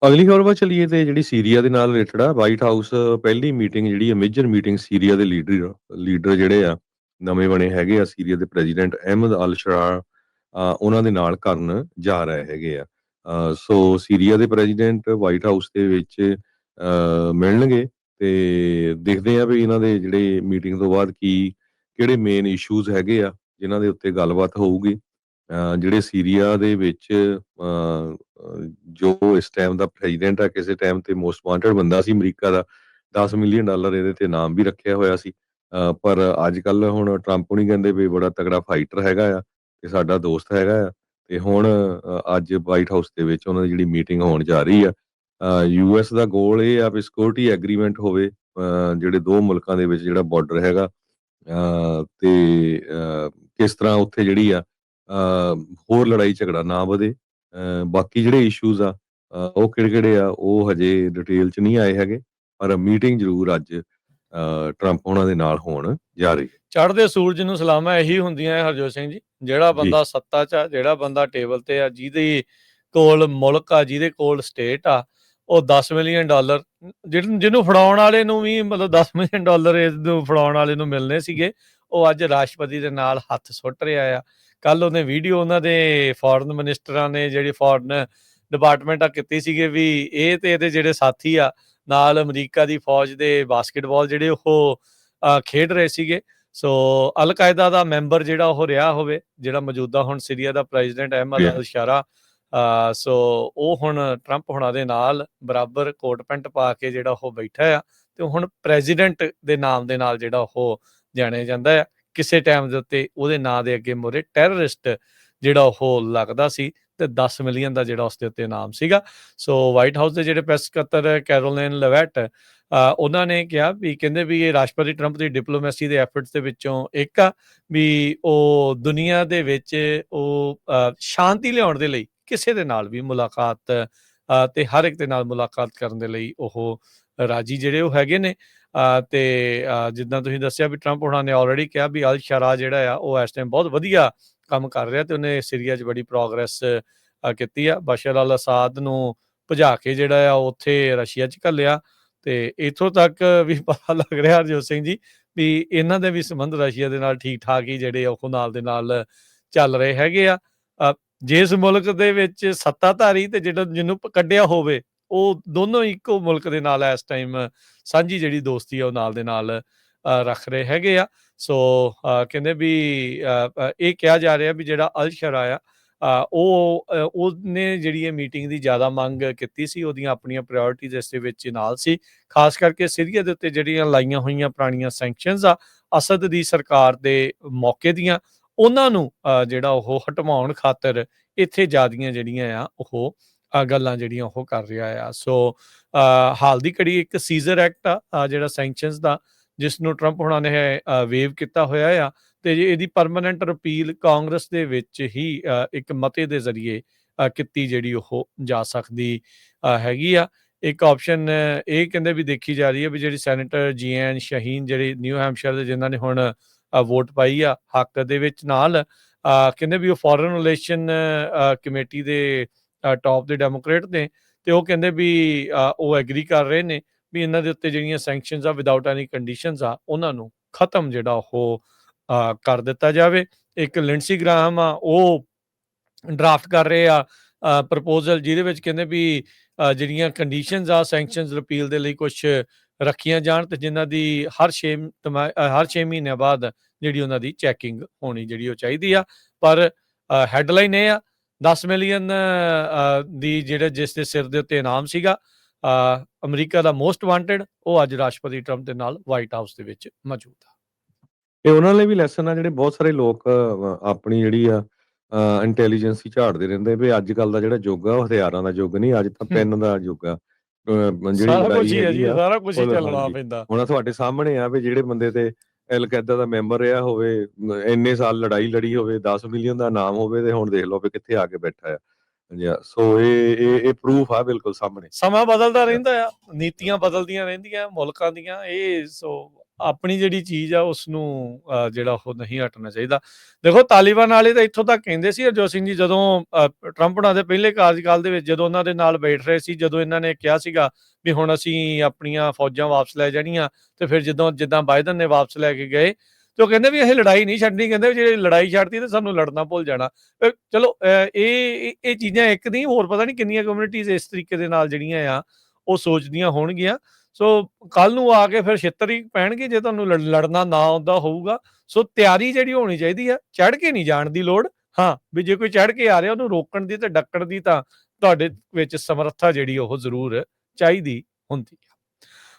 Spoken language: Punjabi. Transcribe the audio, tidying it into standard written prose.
ਅਗਲੀ ਖਬਰ ਵੱਲ ਚਲੀਏ ਤੇ ਜਿਹੜੀ ਸੀਰੀਆ ਦੇ ਨਾਲ ਰਿਲੇਟਡ ਆ ਵਾਈਟ ਹਾਊਸ ਪਹਿਲੀ ਮੀਟਿੰਗ ਜਿਹੜੀ ਆ ਮੇਜਰ ਮੀਟਿੰਗ ਸੀਰੀਆ ਦੇ ਲੀਡਰ ਜਿਹੜੇ ਆ ਨਵੇਂ ਬਣੇ ਹੈਗੇ ਆ ਸੀਰੀਆ ਦੇ ਪ੍ਰੈਜ਼ੀਡੈਂਟ ਅਹਿਮਦ ਅਲ ਸ਼ਰਾ ਉਹਨਾਂ ਦੇ ਨਾਲ ਕਰਨ ਜਾ ਰਹੇ ਹੈਗੇ ਆ। ਸੋ ਸੀਰੀਆ ਦੇ ਪ੍ਰੈਜ਼ੀਡੈਂਟ ਵਾਈਟ ਹਾਊਸ ਦੇ ਵਿੱਚ ਮਿਲਣਗੇ ਤੇ ਦੇਖਦੇ ਆ ਵੀ ਇਹਨਾਂ ਦੇ ਜਿਹੜੇ ਮੀਟਿੰਗ ਤੋਂ ਬਾਅਦ ਕਿਹੜੇ ਮੇਨ ਇਸ਼ੂਜ਼ ਹੈਗੇ ਆ ਜਿਨ੍ਹਾਂ ਦੇ ਉੱਤੇ ਗੱਲਬਾਤ ਹੋਊਗੀ। ਜਿਹੜੇ ਸੀਰੀਆ ਦੇ ਵਿੱਚ ਜੋ ਇਸ ਟਾਈਮ ਦਾ ਪ੍ਰੈਜ਼ੀਡੈਂਟ ਆ ਕਿਸੇ ਟਾਈਮ ਤੇ ਮੋਸਟ ਵਾਂਟਡ ਬੰਦਾ ਸੀ ਅਮਰੀਕਾ ਦਾ। $10 ਮਿਲੀਅਨ ਇਹਦੇ ਤੇ ਨਾਮ ਵੀ ਰੱਖਿਆ ਹੋਇਆ ਸੀ। ਪਰ ਅੱਜ ਕੱਲ ਹੁਣ ਟਰੰਪ ਹੁਣੀ ਕਹਿੰਦੇ ਵੀ ਬੜਾ ਤਗੜਾ ਫਾਈਟਰ ਹੈਗਾ ਆ ਤੇ ਸਾਡਾ ਦੋਸਤ ਹੈਗਾ ਆ। ਤੇ ਹੁਣ ਅੱਜ ਵਾਈਟ ਹਾਊਸ ਦੇ ਵਿੱਚ ਉਹਨਾਂ ਦੀ ਜਿਹੜੀ ਮੀਟਿੰਗ ਹੋਣ ਜਾ ਰਹੀ ਆ। ਯੂਐਸ ਦਾ ਗੋਲ ਇਹ ਆ ਵੀ ਸਿਕਿਉਰਿਟੀ ਐਗਰੀਮੈਂਟ ਹੋਵੇ ਜਿਹੜੇ ਦੋ ਮੁਲਕਾਂ ਦੇ ਵਿੱਚ ਜਿਹੜਾ ਬਾਰਡਰ ਹੈਗਾ ਤੇ ਕਿਸ ਤਰ੍ਹਾਂ ਉੱਥੇ ਜਿਹੜੀ ਆ ਹੋਰ ਲੜਾਈ ਝਗੜਾ ਨਾ ਵਧੇ। ਬਾਕੀ ਜਿਹੜੇ ਇਸ਼ੂਜ਼ ਆ ਉਹ ਕਿਹੜੇ-ਕਿਹੜੇ ਆ ਉਹ ਹਜੇ ਡਿਟੇਲ 'ਚ ਨਹੀਂ ਆਏ ਹੈਗੇ। ਪਰ ਮੀਟਿੰਗ ਜ਼ਰੂਰ ਅੱਜ ਟਰੰਪ ਉਹਨਾਂ ਦੇ ਨਾਲ ਹੋਣ ਜਾ ਰਹੀ ਹੈ। ਚੜ੍ਹਦੇ ਸੂਰਜ ਨੂੰ ਸਲਾਮਾਂ ਇਹੀ ਹੁੰਦੀਆਂ ਹੈ ਹਰਜੋਤ ਸਿੰਘ ਜੀ। ਜਿਹੜਾ ਬੰਦਾ ਸੱਤਾ 'ਚ ਆ, ਜਿਹੜਾ ਬੰਦਾ ਟੇਬਲ ਤੇ ਆ, ਜਿਹਦੇ ਕੋਲ ਮੁਲਕ ਆ, ਜਿਹਦੇ ਕੋਲ ਸਟੇਟ ਆ, ਉਹ $10 ਮਿਲੀਅਨ ਜਿਹਨੂੰ ਫੜਾਉਣ ਵਾਲੇ ਨੂੰ ਵੀ ਮਤਲਬ $10 ਮਿਲੀਅਨ ਇਹਨੂੰ ਫੜਾਉਣ ਵਾਲੇ ਨੂੰ ਮਿਲਣੇ ਸੀਗੇ, ਉਹ ਅੱਜ ਰਾਸ਼ਟਰਪਤੀ ਦੇ ਨਾਲ ਹੱਥ ਸੁੱਟ ਰਿਹਾ ਆ। ਕੱਲ ਉਹਨੇ ਵੀਡੀਓ ਉਹਨਾਂ ਦੇ ਫੋਰਨ ਮਿਨਿਸਟਰਾਂ ਨੇ ਜਿਹੜੀ ਫੋਰਨ ਡਿਪਾਰਟਮੈਂਟ ਆ ਕੀਤੀ ਸੀਗੇ ਵੀ ਇਹ ਤੇ ਇਹਦੇ ਜਿਹੜੇ ਸਾਥੀ ਆ ਨਾਲ ਅਮਰੀਕਾ ਦੀ ਫੌਜ ਦੇ ਬਾਸਕਟਬਾਲ ਜਿਹੜੇ ਉਹ ਖੇਡ ਰਹੇ ਸੀਗੇ। ਸੋ ਅਲ ਕਾਇਦਾ ਦਾ ਮੈਂਬਰ ਜਿਹੜਾ ਉਹ ਰਿਹਾ ਹੋਵੇ, ਜਿਹੜਾ ਮੌਜੂਦਾ ਹੁਣ ਸੀਰੀਆ ਦਾ ਪ੍ਰੈਜ਼ੀਡੈਂਟ ਅਹਿਮਦ ਅਲ ਸ਼ਰਾ। ਸੋ ਉਹ ਹੁਣ ਟਰੰਪ ਹੁਣਾਂ ਦੇ ਨਾਲ ਬਰਾਬਰ ਕੋਟ ਪੈਂਟ ਪਾ ਕੇ ਜਿਹੜਾ ਉਹ ਬੈਠਾ ਆ ਤੇ ਹੁਣ ਪ੍ਰੈਜ਼ੀਡੈਂਟ ਦੇ ਨਾਮ ਦੇ ਨਾਲ ਜਿਹੜਾ ਉਹ ਜਾਣਿਆ ਜਾਂਦਾ ਆ। ਕਿਸੇ ਟਾਈਮ ਦੇ ਉੱਤੇ ਉਹਦੇ ਨਾਂ ਦੇ ਅੱਗੇ ਮੋਰੇ ਟੈਰਰਿਸਟ ਜਿਹੜਾ ਉਹ ਲੱਗਦਾ ਸੀ ਤੇ $10 ਮਿਲੀਅਨ ਦਾ ਜਿਹੜਾ ਉਸਦੇ ਉੱਤੇ ਨਾਮ ਸੀਗਾ। ਸੋ ਵਾਈਟ ਹਾਊਸ ਦੇ ਜਿਹੜੇ ਪ੍ਰੈਸ ਸਕੱਤਰ ਕੈਰੋਲਿਨ ਲੈਵੈਟ ਉਹਨਾਂ ਨੇ ਕਿਹਾ ਵੀ ਕਹਿੰਦੇ ਵੀ ਇਹ ਰਾਸ਼ਟਰਪਤੀ ਟਰੰਪ ਦੀ ਡਿਪਲੋਮੈਸੀ ਦੇ ਐਫਰਟਸ ਦੇ ਵਿੱਚੋਂ ਇੱਕ ਆ ਵੀ ਉਹ ਦੁਨੀਆ ਦੇ ਵਿੱਚ ਉਹ ਸ਼ਾਂਤੀ ਲਿਆਉਣ ਦੇ ਲਈ ਕਿਸੇ ਦੇ ਨਾਲ ਵੀ ਮੁਲਾਕਾਤ ਤੇ ਹਰ ਇੱਕ ਦੇ ਨਾਲ ਮੁਲਾਕਾਤ ਕਰਨ ਦੇ ਲਈ ਉਹ ਰਾਜੀ ਜਿਹੜੇ ਉਹ ਹੈਗੇ ਨੇ। ਤੇ ਜਿੱਦਾਂ ਤੁਸੀਂ ਦੱਸਿਆ ਵੀ ਟਰੰਪ ਉਹਨਾਂ ਨੇ ਆਲਰੇਡੀ ਕਿਹਾ ਵੀ ਅਲ ਸ਼ਰਾ ਜਿਹੜਾ ਆ ਉਹ ਇਸ ਟਾਈਮ ਬਹੁਤ ਵਧੀਆ ਕੰਮ ਕਰ ਰਿਹਾ ਤੇ ਉਹਨੇ ਸੀਰੀਆ 'ਚ ਬੜੀ ਪ੍ਰੋਗਰੈਸ ਕੀਤੀ ਆ। ਬਸ਼ਰ ਅਲ ਅਸਾਦ ਨੂੰ ਭਜਾ ਕੇ ਜਿਹੜਾ ਆ ਉੱਥੇ ਰਸ਼ੀਆ 'ਚ ਘੱਲਿਆ ਤੇ ਇੱਥੋਂ ਤੱਕ ਵੀ ਪਤਾ ਲੱਗ ਰਿਹਾ ਹਰਜੋਤ ਸਿੰਘ ਜੀ ਵੀ ਇਹਨਾਂ ਦੇ ਵੀ ਸੰਬੰਧ ਰਸ਼ੀਆ ਦੇ ਨਾਲ ਠੀਕ ਠਾਕ ਹੀ ਜਿਹੜੇ ਉਹ ਨਾਲ ਦੇ ਨਾਲ ਚੱਲ ਰਹੇ ਹੈਗੇ ਆ। ਜਿਸ ਮੁਲਕ ਦੇ ਵਿੱਚ ਸੱਤਾਧਾਰੀ ਤੇ ਜਿਹਨੂੰ ਕੱਢਿਆ ਹੋਵੇ ਉਹ ਦੋਨੋਂ ਇੱਕੋ ਮੁਲਕ ਦੇ ਨਾਲ ਇਸ ਟਾਈਮ ਸਾਂਝੀ ਜਿਹੜੀ ਦੋਸਤੀ ਆ ਉਹ ਨਾਲ ਦੇ ਨਾਲ ਰੱਖ ਰਹੇ ਹੈਗੇ ਆ। ਸੋ ਕਹਿੰਦੇ ਵੀ ਇਹ ਕਿਹਾ ਜਾ ਰਿਹਾ ਵੀ ਜਿਹੜਾ ਅਲ ਸ਼ਰਾ ਆ ਉਹਨੇ ਜਿਹੜੀ ਇਹ ਮੀਟਿੰਗ ਦੀ ਜ਼ਿਆਦਾ ਮੰਗ ਕੀਤੀ ਸੀ, ਉਹਦੀਆਂ ਆਪਣੀਆਂ ਪ੍ਰਾਇਓਰਟੀਜ਼ ਇਸ ਦੇ ਵਿੱਚ ਨਾਲ ਸੀ। ਖਾਸ ਕਰਕੇ ਸੀਰੀਆ ਦੇ ਉੱਤੇ ਜਿਹੜੀਆਂ ਲਾਈਆਂ ਹੋਈਆਂ ਪੁਰਾਣੀਆਂ ਸੈਂਕਸ਼ਨਸ ਆ ਅਸਦ ਦੀ ਸਰਕਾਰ ਦੇ ਮੌਕੇ ਦੀਆਂ, ਉਹਨਾਂ ਨੂੰ ਜਿਹੜਾ ਉਹ ਹਟਵਾਉਣ ਖਾਤਰ ਇੱਥੇ ਜ਼ਿਆਦੀਆਂ ਜਿਹੜੀਆਂ ਆ ਉਹ ਗੱਲਾਂ ਜਿਹੜੀਆਂ ਉਹ ਕਰ ਰਿਹਾ ਆ। ਸੋ ਹਾਲ ਦੀ ਘੜੀ ਇੱਕ ਸੀਜ਼ਰ ਐਕਟ ਆ ਜਿਹੜਾ ਸੈਂਕਸ਼ਨਸ ਦਾ, ਜਿਸ ਨੂੰ ਟਰੰਪ ਹੁਣਾਂ ਨੇ ਵੇਵ ਕੀਤਾ ਹੋਇਆ ਆ ਤੇ ਇਹਦੀ ਪਰਮਾਨੈਂਟ ਰਿਪੀਲ ਕਾਂਗਰਸ ਦੇ ਵਿੱਚ ਹੀ ਇੱਕ ਮਤੇ ਦੇ ਜ਼ਰੀਏ ਕੀਤੀ ਜਿਹੜੀ ਉਹ ਜਾ ਸਕਦੀ ਹੈਗੀ ਆ। ਇੱਕ ਆਪਸ਼ਨ ਇਹ ਕਹਿੰਦੇ ਵੀ ਦੇਖੀ ਜਾ ਰਹੀ ਹੈ ਵੀ ਜਿਹੜੀ ਸੈਨੇਟਰ ਜੀਐਨ ਸ਼ਹੀਨ ਜਿਹੜੇ ਨਿਊ ਹੈਮਸ਼ਾਇਰ ਦੇ ਜਿਨ੍ਹਾਂ ਨੇ ਹੁਣ ਵੋਟ ਪਾਈ ਆ ਹੱਕ ਦੇ ਵਿੱਚ ਨਾਲ ਕਹਿੰਦੇ ਵੀ ਉਹ ਫੋਰਨ ਰਿਲੇਸ਼ਨ ਕਮੇਟੀ ਦੇ ਟੌਪ ਦੇ ਡੈਮੋਕ੍ਰੇਟ ਨੇ ਤੇ ਉਹ ਕਹਿੰਦੇ ਵੀ ਉਹ ਐਗਰੀ ਕਰ ਰਹੇ ਨੇ ਵੀ ਇਹਨਾਂ ਦੇ ਉੱਤੇ ਜਿਹੜੀਆਂ ਸੈਂਕਸ਼ਨਸ ਆ ਵਿਦਆਊਟ ਐਨੀ ਕੰਡੀਸ਼ਨਸ ਆ ਉਹਨਾਂ ਨੂੰ ਖਤਮ ਜਿਹੜਾ ਉਹ ਕਰ ਦਿੱਤਾ ਜਾਵੇ। ਇੱਕ ਲਿੰਡਸੀ ਗ੍ਰਾਹਮ ਆ ਉਹ ਡਰਾਫਟ ਕਰ ਰਹੇ ਆ ਪ੍ਰਪੋਜ਼ਲ, ਜਿਹਦੇ ਵਿੱਚ ਕਹਿੰਦੇ ਵੀ ਜਿਹੜੀਆਂ ਕੰਡੀਸ਼ਨਸ ਆ ਸੈਂਕਸ਼ਨਸ ਰਿਪੀਲ ਦੇ ਲਈ ਕੁਝ ਰੱਖੀਆਂ ਜਾਣ ਤੇ ਜਿਨ੍ਹਾਂ ਦੀ ਹਰ 6 ਮਹੀਨਿਆਂ ਬਾਅਦ ਜਿਹੜੀ ਉਹਨਾਂ ਦੀ ਚੈਕਿੰਗ ਹੋਣੀ ਜਿਹੜੀ ਉਹ ਚਾਹੀਦੀ ਆ। ਪਰ ਹੈਡਲਾਈਨ ਇਹ ਆ 10 ਮਿਲੀਅਨ ਦੀ ਜਿਸ ਦੇ ਸਿਰ ਦੇ ਉੱਤੇ ਇਨਾਮ ਸੀਗਾ ਅਮਰੀਕਾ ਦਾ ਮੋਸਟ ਵਾਂਟਡ, ਉਹ ਅੱਜ ਰਾਸ਼ਟਰਪਤੀ ਟਰੰਪ ਦੇ ਨਾਲ ਵਾਈਟ ਹਾਊਸ ਦੇ ਵਿੱਚ ਮੌਜੂਦ ਆ। ਇਹ ਉਹਨਾਂ ਲਈ ਵੀ ਲੈਸਨ ਆ ਜਿਹੜੇ ਬਹੁਤ ਸਾਰੇ ਲੋਕ ਆਪਣੀ ਜਿਹੜੀ ਆ ਇੰਟੈਲੀਜੈਂਸ ਹੀ ਝਾੜਦੇ ਰਹਿੰਦੇ ਵੀ ਅੱਜ ਕੱਲ ਦਾ ਜਿਹੜਾ ਯੁੱਗ ਆ ਉਹ ਹਥਿਆਰਾਂ ਦਾ ਯੁੱਗ ਨਹੀਂ, ਅੱਜ ਤਾਂ ਪੈਨ ਦਾ ਯੁੱਗ ਆ। ਜਿਹੜੀ ਲੜਾਈ ਹੈਗੀ ਆ ਸਾਰਾ ਕੁਝ ਹੀ ਚੱਲਣਾ ਪੈਂਦਾ। ਹੁਣ ਤੁਹਾਡੇ ਸਾਹਮਣੇ ਆ ਵੀ ਜਿਹੜੇ ਬੰਦੇ ਤੇ ਅਲ ਕਾਇਦਾ ਦਾ ਮੈਂਬਰ ਰਿਹਾ ਹੋਵੇ, ਇੰਨੇ ਸਾਲ ਲੜਾਈ ਲੜੀ ਹੋਵੇ, 10 ਮਿਲੀਅਨ ਦਾ ਨਾਮ ਹੋਵੇ ਤੇ ਹੁਣ ਦੇਖ ਲਓ ਵੀ ਕਿੱਥੇ ਆ ਕੇ ਬੈਠਾ ਆ। ਸੋ ਇਹ ਪ੍ਰੂਫ ਆ ਬਿਲਕੁਲ ਸਾਹਮਣੇ। ਸਮਾਂ ਬਦਲਦਾ ਰਹਿੰਦਾ ਆ, ਨੀਤੀਆਂ ਬਦਲਦੀਆਂ ਰਹਿੰਦੀਆਂ ਮੁਲਕਾਂ ਦੀਆਂ। ਇਹ ਸੋ ਆਪਣੀ ਜਿਹੜੀ ਚੀਜ਼ ਆ ਉਸਨੂੰ ਜਿਹੜਾ ਉਹ ਨਹੀਂ ਹਟਣਾ ਚਾਹੀਦਾ। ਦੇਖੋ ਤਾਲਿਬਾਨ ਵਾਲੇ ਤਾਂ ਇੱਥੋਂ ਤੱਕ ਕਹਿੰਦੇ ਸੀ ਹਰਜੋਤ ਸਿੰਘ ਜੀ, ਜਦੋਂ ਟਰੰਪ ਉਹਨਾਂ ਦੇ ਪਹਿਲੇ ਕਾਰਜਕਾਲ ਦੇ ਵਿੱਚ ਜਦੋਂ ਉਹਨਾਂ ਦੇ ਨਾਲ ਬੈਠ ਰਹੇ ਸੀ, ਜਦੋਂ ਇਹਨਾਂ ਨੇ ਕਿਹਾ ਸੀਗਾ ਵੀ ਹੁਣ ਅਸੀਂ ਆਪਣੀਆਂ ਫੌਜਾਂ ਵਾਪਸ ਲੈ ਜਾਣੀਆਂ, ਤੇ ਫਿਰ ਜਿੱਦਾਂ ਬਾਈਡਨ ਨੇ ਵਾਪਸ ਲੈ ਕੇ ਗਏ, ਤੇ ਉਹ ਕਹਿੰਦੇ ਵੀ ਇਹ ਲੜਾਈ ਨਹੀਂ ਛੱਡਣੀ, ਕਹਿੰਦੇ ਜੇ ਲੜਾਈ ਛੱਡਤੀ ਤਾਂ ਸਾਨੂੰ ਲੜਨਾ ਭੁੱਲ ਜਾਣਾ। ਚਲੋ ਇਹ ਚੀਜ਼ਾਂ ਇੱਕ ਨਹੀਂ, ਹੋਰ ਪਤਾ ਨਹੀਂ ਕਿੰਨੀਆਂ ਕਮਿਊਨਿਟੀਜ਼ ਇਸ ਤਰੀਕੇ ਦੇ ਨਾਲ ਜਿਹੜੀਆਂ ਆ ਉਹ ਸੋਚਦੀਆਂ ਹੋਣਗੀਆਂ। ਸੋ ਕੱਲ ਨੂੰ ਆ ਕੇ ਫਿਰ ਛਿੱਤਰ ਹੀ ਪੈਣਗੇ ਜੇ ਤੁਹਾਨੂੰ ਲੜਨਾ ਨਾ ਆਉਂਦਾ ਹੋਊਗਾ। ਸੋ ਤਿਆਰੀ ਜਿਹੜੀ ਹੋਣੀ ਚਾਹੀਦੀ ਆ, ਚੜ੍ਹ ਕੇ ਨਹੀਂ ਜਾਣ ਦੀ ਲੋੜ। ਹਾਂ, ਵੀ ਜੇ ਕੋਈ ਚੜ੍ਹ ਕੇ ਆ ਰਿਹਾ ਉਹਨੂੰ ਰੋਕਣ ਦੀ ਤੇ ਡੱਕਣ ਦੀ ਤਾਂ ਤੁਹਾਡੇ ਵਿੱਚ ਸਮਰੱਥਾ ਜਿਹੜੀ ਉਹ ਜ਼ਰੂਰ ਚਾਹੀਦੀ ਹੁੰਦੀ ਹੈ।